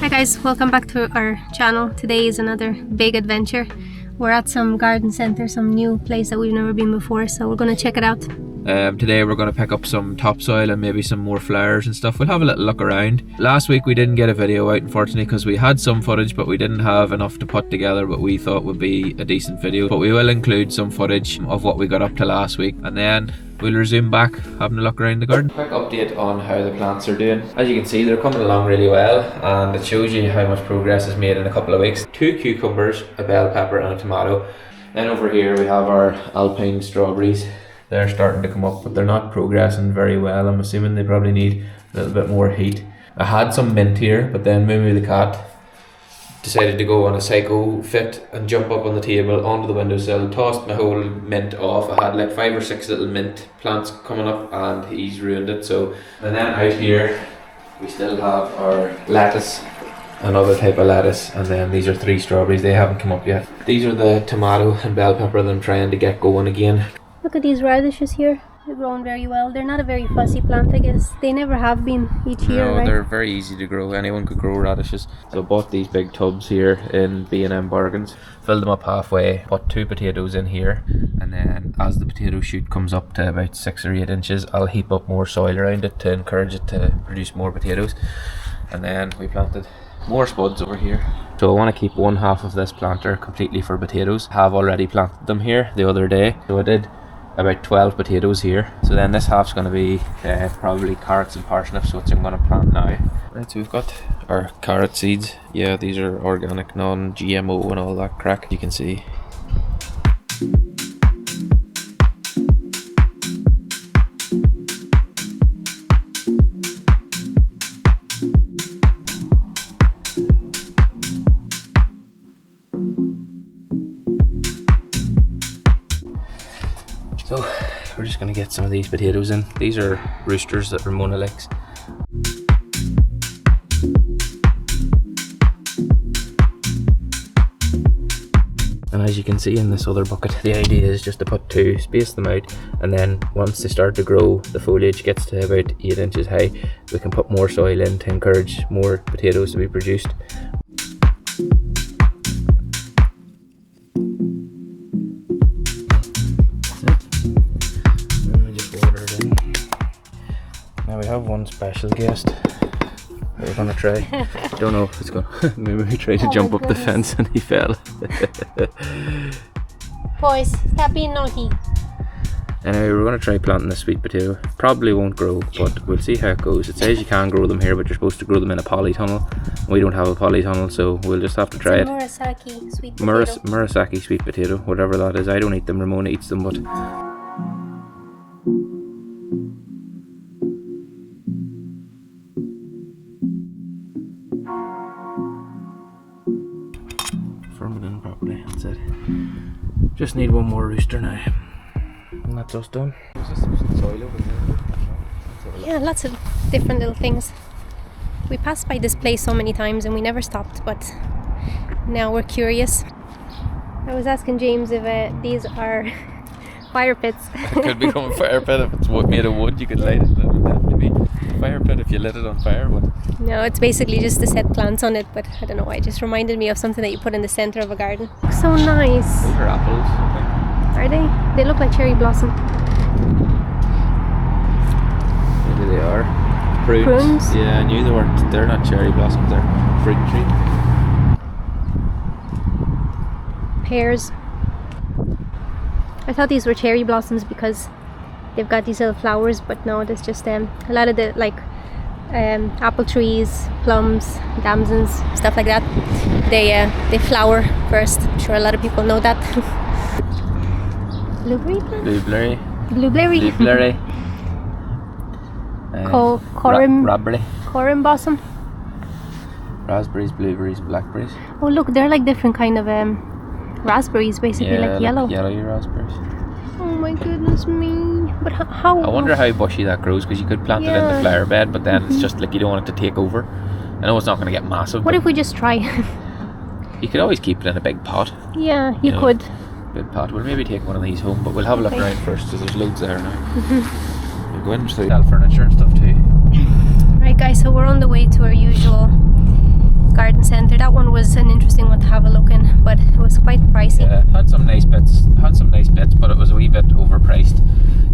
Hi guys, welcome back to our channel. Today is another big adventure. We're at some garden center, some new place that we've never been before, so we're going to check it out. Today we're going to pick up some topsoil and maybe some more flowers and stuff. We'll have a little look around. Last week we didn't get a video out, unfortunately, because we had some footage but we didn't have enough to put together what we thought would be a decent video. But we will include some footage of what we got up to last week, and then we'll resume back having a look around the garden. Quick update on how the plants are doing. As you can see, they're coming along really well, and it shows you how much progress is made in a couple of weeks. 2 cucumbers, a bell pepper and a tomato. Then over here we have our alpine strawberries. They're starting to come up, but they're not progressing very well. I'm assuming they probably need a little bit more heat. I had some mint here, but then Moo the cat decided to go on a psycho fit and jump up on the table onto the windowsill, tossed my whole mint off. I had like 5 or 6 little mint plants coming up and he's ruined it. So, and then out here we still have our lettuce, another type of lettuce, and then these are 3 strawberries. They haven't come up yet. These are the tomato and bell pepper that I'm trying to get going again. Look at these radishes here. They're growing very well. They're not a very fussy plant, I guess. They never have been each year, No, right? they're very easy to grow. Anyone could grow radishes. So I bought these big tubs here in B&M Bargains. Filled them up halfway, put 2 potatoes in here, and then as the potato shoot comes up to about 6 or 8 inches, I'll heap up more soil around it to encourage it to produce more potatoes. And then we planted more spuds over here. So I want to keep one half of this planter completely for potatoes. I have already planted them here the other day. So I did about 12 potatoes here. So then this half's going to be probably carrots and parsnips, which I'm going to plant now. Right, so we've got our carrot seeds. Yeah, these are organic, non-GMO and all that crack, you can see. So we're just going to get some of these potatoes in. These are roosters that Ramona likes. And as you can see in this other bucket, the idea is just to put 2, space them out, and then once they start to grow, the foliage gets to about 8 inches high, we can put more soil in to encourage more potatoes to be produced. Now we have one special guest that we're going to try. Don't know if it's going to... Maybe we tried to jump up the fence and he fell. Boys, stop being naughty. Anyway, we're going to try planting this sweet potato. Probably won't grow, but we'll see how it goes. It says you can grow them here, but you're supposed to grow them in a polytunnel. We don't have a polytunnel, so we'll just have to try it. Murasaki sweet potato. Murasaki sweet potato, whatever that is. I don't eat them, Ramona eats them, but... Firm it in properly, that's it. Just need one more rooster now. And that's us done. Yeah, lots of different little things. We passed by this place so many times and we never stopped, but now we're curious. I was asking James if these are fire pits. It could become a fire pit if it's made of wood. You could light it. That would definitely be a fire pit if you lit it on fire. But no, it's basically just to set plants on it, but I don't know why. It just reminded me of something that you put in the center of a garden. So nice. Those are apples, I think. Are they? They look like cherry blossom. Maybe they are. Prunes? Yeah, I knew they weren't. They're not cherry blossoms, they're fruit tree. Pears. I thought these were cherry blossoms because they've got these little flowers, but no, there's just a lot of the apple trees, plums, damsons, stuff like that. They flower first. I'm sure a lot of people know that. Blueberry plant? Blueberry. Blueberry. Blueberry. Raspberry. Blossom. Raspberries, blueberries, blackberries. Oh look, they're like different kind of raspberries, basically, yeah, like yellow. Yellowy raspberries. Oh my goodness me! But how? I wonder how bushy that grows, because you could plant it in the flower bed, but then it's just like you don't want it to take over. I know it's not going to get massive. What if we just try? You could always keep it in a big pot. Yeah, you could. Big pot. We'll maybe take one of these home, but we'll have a look around first, because there's loads there now. We'll go in to sell furniture and stuff too. Right guys, so we're on the way to our usual that one was an interesting one to have a look in, but it was quite pricey. Yeah, had some nice bits, but it was a wee bit overpriced.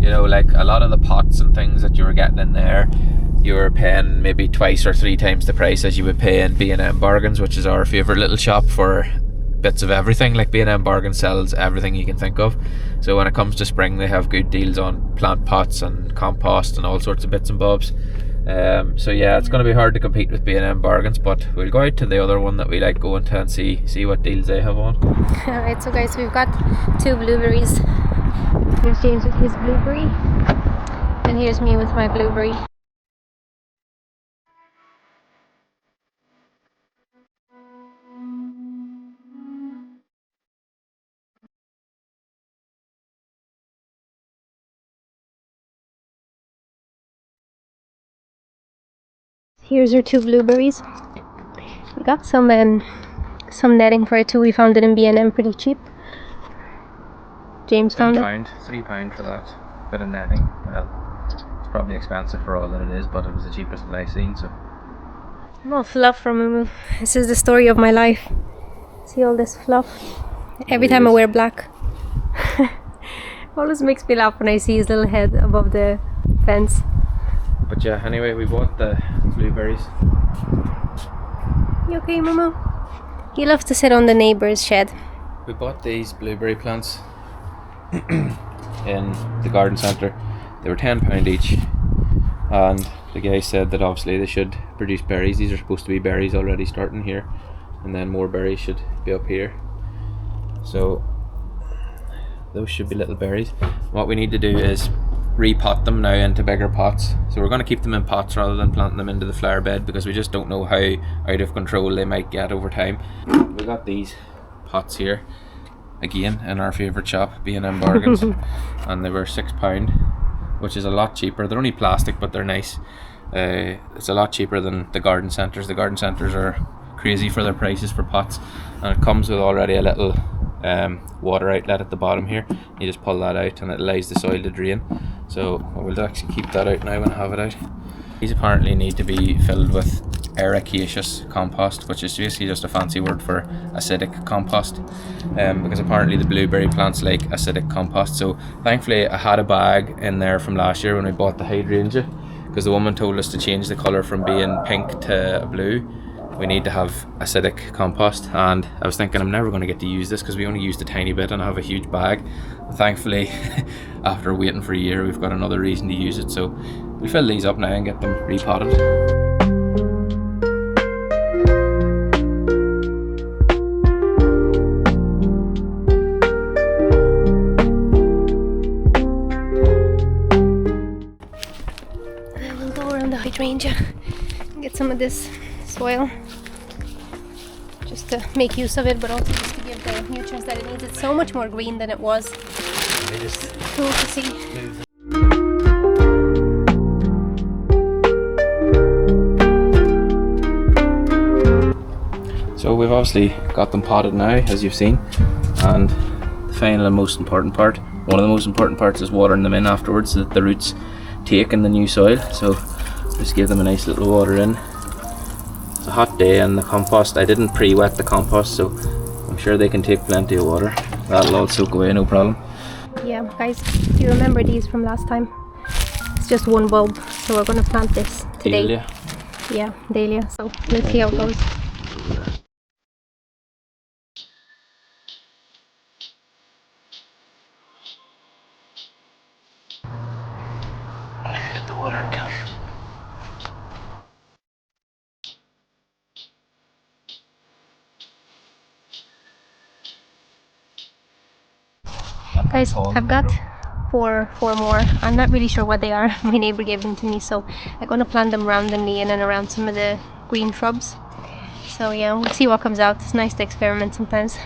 You know, like a lot of the pots and things that you were getting in there, you were paying maybe twice or three times the price as you would pay in B&M Bargains, which is our favourite little shop for bits of everything. Like B&M Bargains sells everything you can think of. So when it comes to spring, they have good deals on plant pots and compost and all sorts of bits and bobs. So yeah, it's going to be hard to compete with B&M Bargains, but we'll go out to the other one that we like going to and see what deals they have on. Alright, so guys, we've got 2 blueberries. Here's James with his blueberry, and here's me with my blueberry. Here's our 2 blueberries. We got some netting for it too. We found it in B&M pretty cheap. James found it. £3 for that bit of netting. Well, it's probably expensive for all that it is, but it was the cheapest that I've seen. So More fluff from Mumu. This is the story of my life. See all this fluff? Every time I wear black. Always makes me laugh when I see his little head above the fence. But yeah, anyway, we bought the blueberries. You okay, Mumu? He loves to sit on the neighbour's shed. We bought these blueberry plants in the garden centre. They were £10 each, and the guy said that obviously they should produce berries. These are supposed to be berries already starting here, and then more berries should be up here. So those should be little berries. What we need to do is repot them now into bigger pots. So we're going to keep them in pots rather than planting them into the flower bed, because we just don't know how out of control they might get over time. We got these pots here again in our favourite shop, B&M Bargains, and they were £6, which is a lot cheaper. They're only plastic, but they're nice. It's a lot cheaper than the garden centres. The garden centres are crazy for their prices for pots, and it comes with already a little water outlet at the bottom here. You just pull that out and it allows the soil to drain. So we'll actually keep that out now and have it out. These apparently need to be filled with ericaceous compost, which is basically just a fancy word for acidic compost, because apparently the blueberry plants like acidic compost. So thankfully I had a bag in there from last year when we bought the hydrangea, because the woman told us to change the colour from being pink to blue. We need to have acidic compost, and I was thinking I'm never going to get to use this because we only used a tiny bit and I have a huge bag. And thankfully after waiting for a year, we've got another reason to use it, so we'll fill these up now and get them repotted. We'll go around the hydrangea and get some of this soil just to make use of it, but also just to give the nutrients that it needs. It's so much more green than it was. Cool to see. So we've obviously got them potted now, as you've seen, and the final and most important part, one of the most important parts, is watering them in afterwards so that the roots take in the new soil. So just give them a nice little water in. It's a hot day, and the compost, I didn't pre-wet the compost, so I'm sure they can take plenty of water. That'll all soak away, no problem. Yeah, guys, do you remember these from last time? It's just one bulb, so we're going to plant this today. Dahlia. Yeah, dahlia. So let's see how it goes. Get the water can. Guys, I've got four more. I'm not really sure what they are. My neighbor gave them to me, so I'm going to plant them randomly in and around some of the green shrubs. So yeah, we'll see what comes out. It's nice to experiment sometimes.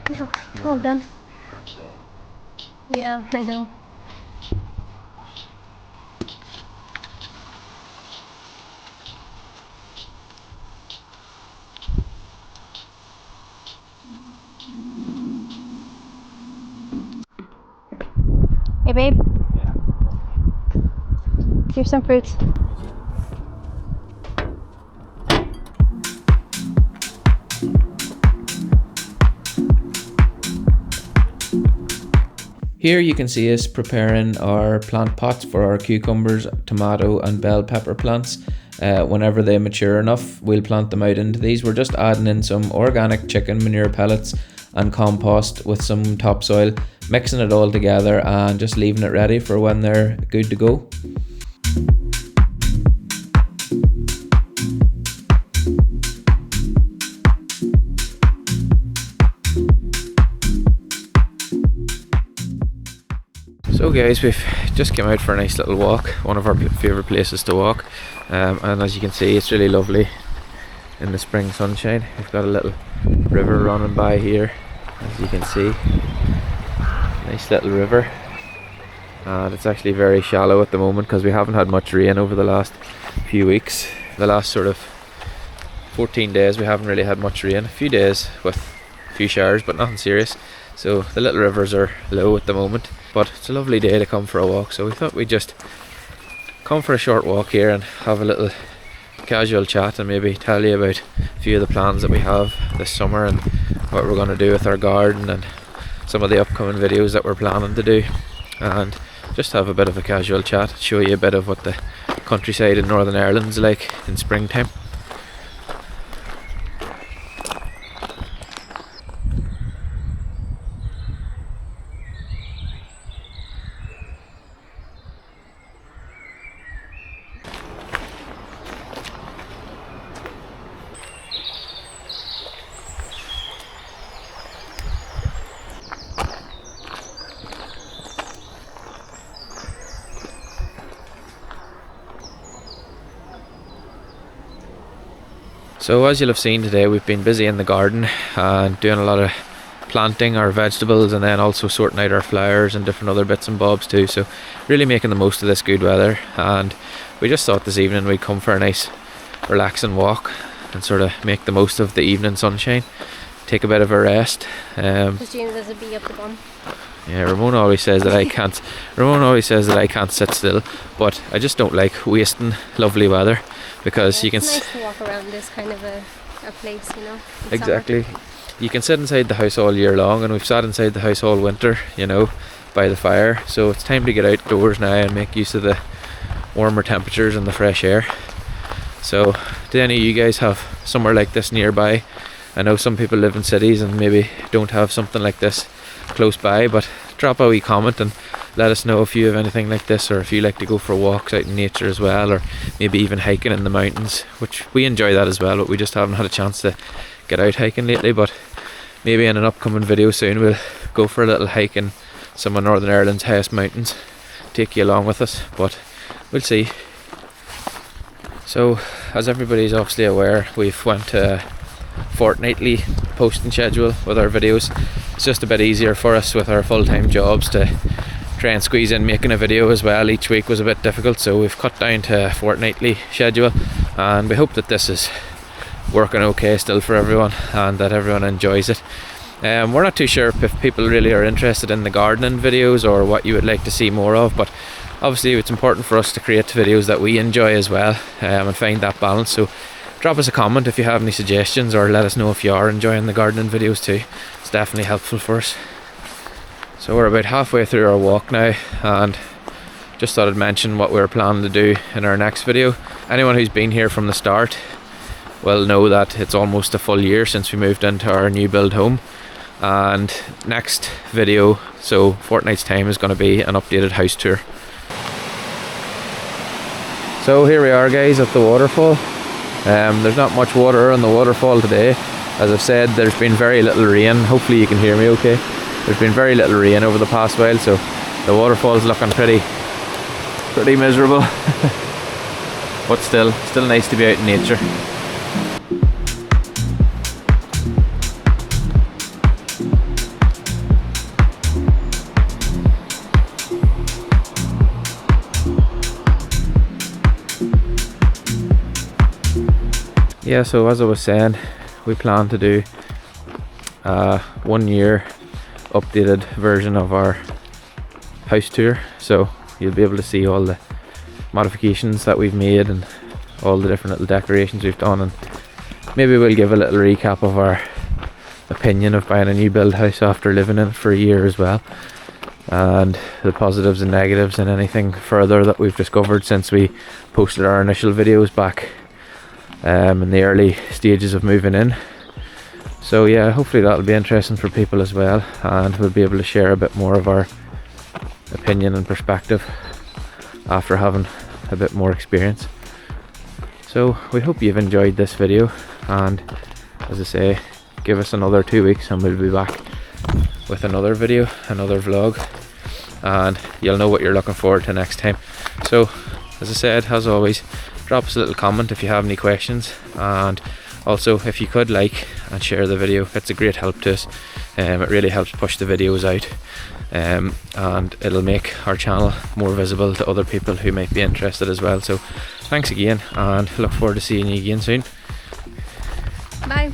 Yeah, all done. Yeah, I know. Hey babe, here's some fruits. Here you can see us preparing our plant pots for our cucumbers, tomato and bell pepper plants. Whenever they mature enough, we'll plant them out into these. We're just adding in some organic chicken manure pellets and compost with some topsoil, mixing it all together and just leaving it ready for when they're good to go. So guys, we've just come out for a nice little walk, one of our favourite places to walk, and as you can see, it's really lovely in the spring sunshine. We've got a little river running by here, as you can see. Nice little river, and it's actually very shallow at the moment because we haven't had much rain over the last few weeks. The last sort of 14 days we haven't really had much rain. A few days with a few showers, but nothing serious. So the little rivers are low at the moment, but it's a lovely day to come for a walk, so we thought we'd just come for a short walk here and have a little casual chat and maybe tell you about a few of the plans that we have this summer and what we're going to do with our garden and some of the upcoming videos that we're planning to do, and just have a bit of a casual chat, show you a bit of what the countryside in Northern Ireland's like in springtime. So as you'll have seen today, we've been busy in the garden and doing a lot of planting our vegetables and then also sorting out our flowers and different other bits and bobs too. So really making the most of this good weather, and we just thought this evening we'd come for a nice relaxing walk and sort of make the most of the evening sunshine, take a bit of a rest. Because James has a bee up the bum. Yeah, Ramon always says that I can't. Ramon always says that I can't sit still, but I just don't like wasting lovely weather because you can. It's nice to walk around this kind of a place, you know. Exactly. Summer. You can sit inside the house all year long, and we've sat inside the house all winter, you know, by the fire. So it's time to get outdoors now and make use of the warmer temperatures and the fresh air. So, do any of you guys have somewhere like this nearby? I know some people live in cities and maybe don't have something like this close by, but drop a wee comment and let us know if you have anything like this, or if you like to go for walks out in nature as well, or maybe even hiking in the mountains, which we enjoy that as well, but we just haven't had a chance to get out hiking lately. But maybe in an upcoming video soon we'll go for a little hike in some of Northern Ireland's highest mountains, take you along with us, but we'll see. So as everybody's obviously aware, we've went to fortnightly posting schedule with our videos. It's just a bit easier for us with our full-time jobs to try and squeeze in making a video as well. Each week was a bit difficult, so we've cut down to a fortnightly schedule, and we hope that this is working okay still for everyone and that everyone enjoys it. We're not too sure if people really are interested in the gardening videos or what you would like to see more of, but obviously it's important for us to create videos that we enjoy as well, and find that balance. So drop us a comment if you have any suggestions, or let us know if you are enjoying the gardening videos too. It's definitely helpful for us. So we're about halfway through our walk now, and just thought I'd mention what we're planning to do in our next video. Anyone who's been here from the start will know that it's almost a full year since we moved into our new build home, and next video, so fortnight's time, is going to be an updated house tour. So here we are guys at the waterfall. There's not much water on the waterfall today. As I've said, there's been very little rain. Hopefully you can hear me okay. There's been very little rain over the past while, so the waterfall is looking pretty miserable. But still nice to be out in nature. Yeah, so as I was saying, we plan to do a 1 year updated version of our house tour, so you'll be able to see all the modifications that we've made and all the different little decorations we've done, and maybe we'll give a little recap of our opinion of buying a new build house after living in it for a year as well, and the positives and negatives and anything further that we've discovered since we posted our initial videos back in the early stages of moving in. So yeah, hopefully that'll be interesting for people as well, and we'll be able to share a bit more of our opinion and perspective after having a bit more experience. So we hope you've enjoyed this video, and as I say, give us another 2 weeks and we'll be back with another video, another vlog, and you'll know what you're looking forward to next time. So as I said, as always, drop us a little comment if you have any questions, and also if you could like and share the video, it's a great help to us. It really helps push the videos out, and it'll make our channel more visible to other people who might be interested as well. So thanks again, and look forward to seeing you again soon. Bye.